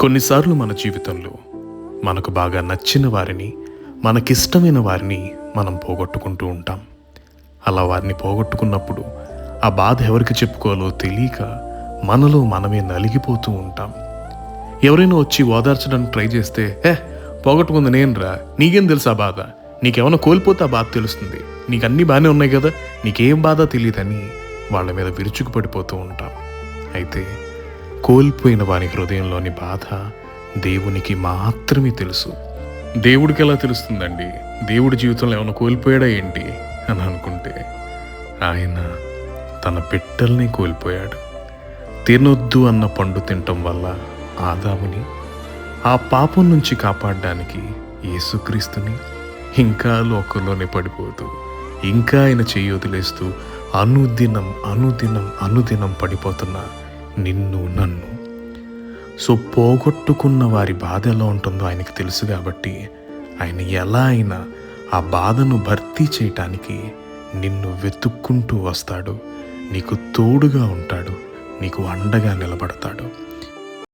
కొన్నిసార్లు మన జీవితంలో మనకు బాగా నచ్చిన వారిని, మనకిష్టమైన వారిని మనం పోగొట్టుకుంటూ ఉంటాం. అలా వారిని పోగొట్టుకున్నప్పుడు ఆ బాధ ఎవరికి చెప్పుకోవాలో తెలియక మనలో మనమే నలిగిపోతూ ఉంటాం. ఎవరైనా వచ్చి ఓదార్చడానికి ట్రై చేస్తే, పోగొట్టుకుంది నేనురా, నీకేం తెలుసు ఆ బాధ, నీకేమైనా కోల్పోతే ఆ బాధ తెలుస్తుంది, నీకు అన్నీ బాగానే ఉన్నాయి కదా, నీకేం బాధ తెలియదని వాళ్ళ మీద విరుచుకుపడిపోతూ ఉంటాం. అయితే కోల్పోయిన వారి హృదయంలోని బాధ దేవునికి మాత్రమే తెలుసు. దేవుడికి ఎలా తెలుస్తుందండి, దేవుడి జీవితంలో ఏమైనా కోల్పోయాడా ఏంటి అని అనుకుంటే, ఆయన తన బిడ్డల్ని కోల్పోయాడు. తినొద్దు అన్న పండు తినటం వల్ల ఆదాముని, ఆ పాపం నుంచి కాపాడడానికి యేసుక్రీస్తుని, ఇంకా లోకంలోనే పడిపోతూ ఇంకా ఆయన చెయ్యి వదిలేస్తూ అనుదినం అనుదినం అనుదినం పడిపోతున్న నిన్ను నన్ను. సో పోగొట్టుకున్న వారి బాధ ఎలా ఉంటుందో ఆయనకి తెలుసు కాబట్టి ఆయన ఎలా అయినా ఆ బాధను భర్తీ చేయటానికి నిన్ను వెతుక్కుంటూ వస్తాడు, నీకు తోడుగా ఉంటాడు, నీకు అండగా నిలబడతాడు.